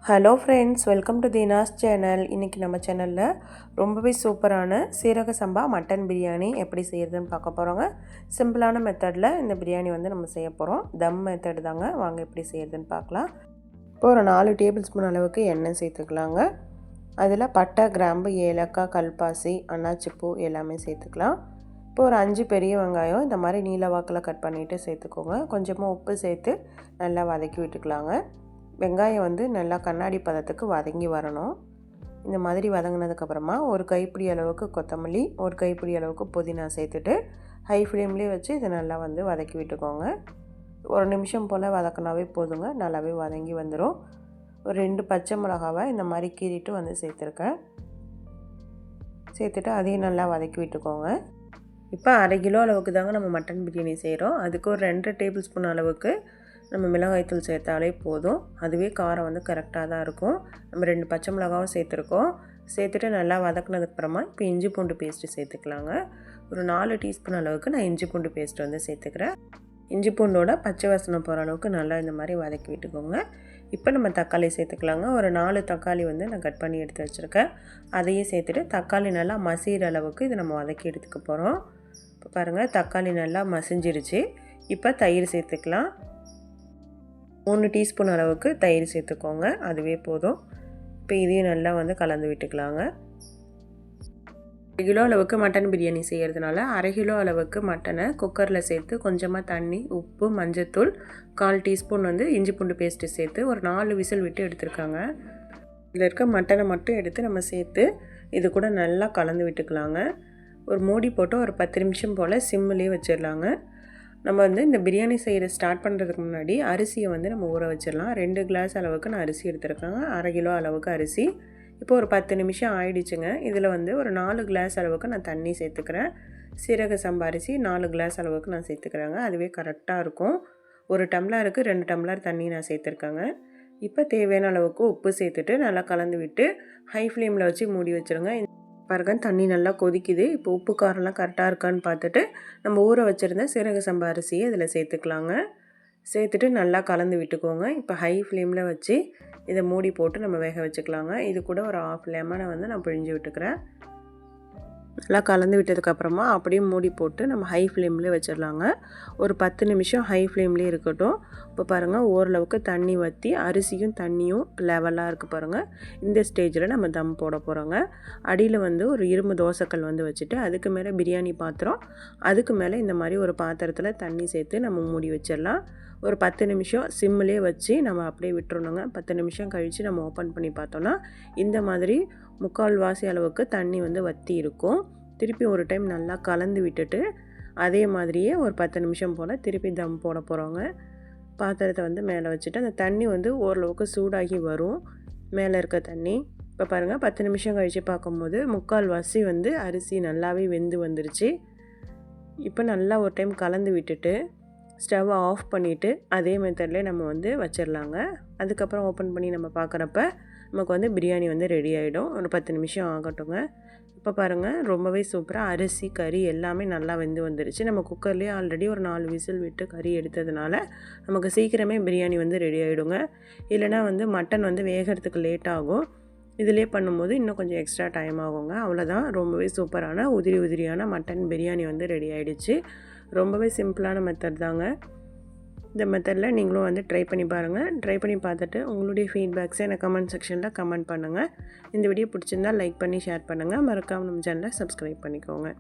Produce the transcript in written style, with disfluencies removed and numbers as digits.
Hello friends, welcome to Dheena's channel. இன்றைக்கி நம்ம சேனலில் ரொம்பவே சூப்பரான சீரக சம்பா மட்டன் பிரியாணி எப்படி செய்கிறதுன்னு பார்க்க போகிறோங்க. சிம்பிளான மெத்தடில் இந்த பிரியாணி நம்ம செய்ய போகிறோம். தம் மெத்தட் தாங்க. வாங்க எப்படி செய்கிறதுன்னு பார்க்கலாம். இப்போ ஒரு 4 டேபிள் ஸ்பூன் அளவுக்கு எண்ணெய் சேர்த்துக்கலாங்க. அதில் பட்டை, கிராம்பு, ஏலக்காய், கல்பாசி, அன்னாச்சிப்பூ எல்லாமே சேர்த்துக்கலாம். இப்போ ஒரு 5 பெரிய வெங்காயம் இந்த மாதிரி நீல வாக்கில் கட் பண்ணிவிட்டு சேர்த்துக்கோங்க. கொஞ்சமாக உப்பு சேர்த்து நல்லா வதக்கி விட்டுக்கலாங்க. வெங்காயம் நல்லா கண்ணாடி பதத்துக்கு வதங்கி வரணும். இந்த மாதிரி வதங்கினதுக்கப்புறமா ஒரு கைப்பிடி அளவுக்கு கொத்தமல்லி, ஒரு கைப்பிடி அளவுக்கு புதினா சேர்த்துட்டு ஹை ஃப்ளேம்லேயே வச்சு இதை நல்லா வதக்கி விட்டுக்கோங்க. ஒரு நிமிஷம் போல் வதக்கினாவே போதுங்க. நல்லாவே வதங்கி வந்துடும். ஒரு 2 பச்சை மிளகாவை இந்த மாதிரி கீறிட்டு சேர்த்துருக்கேன். சேர்த்துட்டு அதையும் நல்லா வதக்கி விட்டுக்கோங்க. இப்போ 1/2 கிலோ அளவுக்கு தாங்க நம்ம மட்டன் பிரியாணி செய்கிறோம். அதுக்கு ஒரு 2 டேபிள் ஸ்பூன் அளவுக்கு நம்ம மிளகாய்த்தூள் சேர்த்தாலே போதும். அதுவே காரம் கரெக்டாக தான் இருக்கும். நம்ம 2 பச்சை மிளகாவும் சேர்த்துருக்கோம். சேர்த்துட்டு நல்லா வதக்கினதுக்கப்புறமா இப்போ இஞ்சி பூண்டு பேஸ்ட்டு சேர்த்துக்கலாங்க. ஒரு 4 டீஸ்பூன் அளவுக்கு நான் இஞ்சி பூண்டு பேஸ்ட் சேர்த்துக்கிறேன். இஞ்சி பூண்டோட பச்சை வாசனை போகிற அளவுக்கு நல்லா இந்த மாதிரி வதக்கி விட்டுக்கோங்க. இப்போ நம்ம தக்காளி சேர்த்துக்கலாங்க. ஒரு 4 தக்காளி நான் கட் பண்ணி எடுத்து வச்சுருக்கேன். அதையும் சேர்த்துட்டு தக்காளி நல்லா மசிகிற அளவுக்கு இதை நம்ம வதக்கி எடுத்துக்க போகிறோம். இப்போ பாருங்கள், தக்காளி நல்லா மசிஞ்சிருச்சு. இப்போ தயிர் சேர்த்துக்கலாம். 3 டீஸ்பூன் அளவுக்கு தயிர் சேர்த்துக்கோங்க. அதுவே போதும். இப்போ இதையும் நல்லா கலந்து விட்டுக்கலாங்க. 1 கிலோ அளவுக்கு மட்டன் பிரியாணி செய்கிறதுனால 1/2 கிலோ அளவுக்கு மட்டனை குக்கரில் சேர்த்து கொஞ்சமாக தண்ணி, உப்பு, மஞ்சத்தூள், 1/4 டீஸ்பூன் இஞ்சி பூண்டு பேஸ்ட்டு சேர்த்து ஒரு 4 விசில் விட்டு எடுத்துருக்காங்க. இதில் இருக்க மட்டனை மட்டும் எடுத்து நம்ம சேர்த்து இது கூட நல்லா கலந்து விட்டுக்கலாங்க. ஒரு மூடி போட்டு ஒரு 10 நிமிஷம் போல் சிம்மிலே வச்சிடலாங்க. நம்ம இந்த பிரியாணி செய்கிற ஸ்டார்ட் பண்ணுறதுக்கு முன்னாடி அரிசியை நம்ம ஊற வச்சிடலாம். 2 கிளாஸ் அளவுக்கு நான் அரிசி எடுத்துருக்கேங்க. 1/2 கிலோ அளவுக்கு அரிசி. இப்போ ஒரு 10 நிமிஷம் ஆயிடுச்சுங்க. இதில் ஒரு 4 கிளாஸ் அளவுக்கு நான் தண்ணி சேர்த்துக்கிறேன். சீரக சம்பா அரிசி 4 கிளாஸ் அளவுக்கு நான் சேர்த்துக்கிறேங்க. அதுவே கரெக்டாக இருக்கும். 1 டம்ளருக்கு 2 டம்ளர் தண்ணி நான் சேர்த்துருக்கேங்க. இப்போ தேவையான அளவுக்கு உப்பு சேர்த்துட்டு நல்லா கலந்து விட்டு ஹை ஃப்ளேமில் வச்சு மூடி வச்சுருங்க. பாருங்க, தண்ணி நல்லா கொதிக்குது. இப்போ உப்பு காரம்லாம் கரெக்டாக இருக்கான்னு பார்த்துட்டு நம்ம ஊற வச்சுருந்த சீரக சம்பா அரிசியை இதில் சேர்த்துக்கலாங்க. சேர்த்துட்டு நல்லா கலந்து விட்டுக்கோங்க. இப்போ ஹை ஃப்ளேமில் வச்சு இதை மூடி போட்டு நம்ம வேக வச்சுக்கலாங்க. இது கூட ஒரு 1/2 லெமனை நான் பிழிஞ்சு விட்டுக்கிறேன். நல்லா கலந்து விட்டதுக்கப்புறமா அப்படியே மூடி போட்டு நம்ம ஹை ஃப்ளேம்லேயே வச்சிடலாங்க. ஒரு 10 நிமிஷம் ஹை ஃப்ளேம்லேயே இருக்கட்டும். இப்போ பாருங்கள், ஓரளவுக்கு தண்ணி வற்றி அரிசியும் தண்ணியும் லெவலாக இருக்குது பாருங்கள். இந்த ஸ்டேஜில் நம்ம தம் போட போகிறோங்க. அடியில் ஒரு இரும்பு தோசைக்கல் வச்சுட்டு அதுக்கு மேலே பிரியாணி பாத்திரம், அதுக்கு மேலே இந்த மாதிரி ஒரு பாத்திரத்தில் தண்ணி சேர்த்து நம்ம மூடி வச்சிடலாம். ஒரு 10 நிமிஷம் சிம்மிலே வச்சு நம்ம அப்படியே விட்டுறணுங்க. 10 நிமிஷம் கழித்து நம்ம ஓப்பன் பண்ணி பார்த்தோன்னா இந்த மாதிரி 3/4 வாசி அளவுக்கு தண்ணி வற்றி இருக்கும். திருப்பி ஒரு டைம் நல்லா கலந்து விட்டுட்டு அதே மாதிரியே ஒரு 10 நிமிஷம் போல் திருப்பி தம் போட போகிறோங்க. பாத்திரத்தை மேலே வச்சுட்டு அந்த தண்ணி ஓரளவுக்கு சூடாகி வரும். மேலே இருக்க தண்ணி இப்போ பாருங்கள், 10 நிமிஷம் கழித்து பார்க்கும்போது 3/4 வாசி அரிசி நல்லாவே வெந்து வந்துருச்சு. இப்போ நல்லா ஒரு டைம் கலந்து விட்டுட்டு ஸ்டவ்வை ஆஃப் பண்ணிவிட்டு அதே மெத்தட்லேயே நம்ம வச்சிடலாங்க. அதுக்கப்புறம் ஓப்பன் பண்ணி நம்ம பார்க்குறப்ப நமக்கு பிரியாணி ரெடி ஆகிடும். ஒரு 10 நிமிஷம் ஆகட்டுங்க. இப்போ பாருங்கள், ரொம்பவே சூப்பராக அரிசி, கறி எல்லாமே நல்லா வெந்து வந்துருச்சு. நம்ம குக்கர்லேயே ஆல்ரெடி ஒரு 4 விசில் விட்டு கறி எடுத்ததுனால நமக்கு சீக்கிரமே பிரியாணி ரெடி ஆகிடுங்க. இல்லைனா மட்டன் வேகிறதுக்கு லேட் ஆகும். இதிலே பண்ணும்போது இன்னும் கொஞ்சம் எக்ஸ்ட்ரா டைம் ஆகுங்க. அவ்வளோதான், ரொம்பவே சூப்பரான உதிரி உதிரியான மட்டன் பிரியாணி ரெடி ஆகிடுச்சு. ரொம்பவே சிம்பிளான மெத்தட் தாங்க. இந்த மெத்தடில் நீங்களும் ட்ரை பண்ணி பாருங்கள். ட்ரை பண்ணி பார்த்துட்டு உங்களுடைய ஃபீட்பேக்ஸை எனக்கு கமெண்ட் செக்ஷனில் கமெண்ட் பண்ணுங்கள். இந்த வீடியோ பிடிச்சிருந்தால் லைக் பண்ணி ஷேர் பண்ணுங்கள். மறக்காமல் நம்ம சேனலை சப்ஸ்கிரைப் பண்ணிக்கோங்க.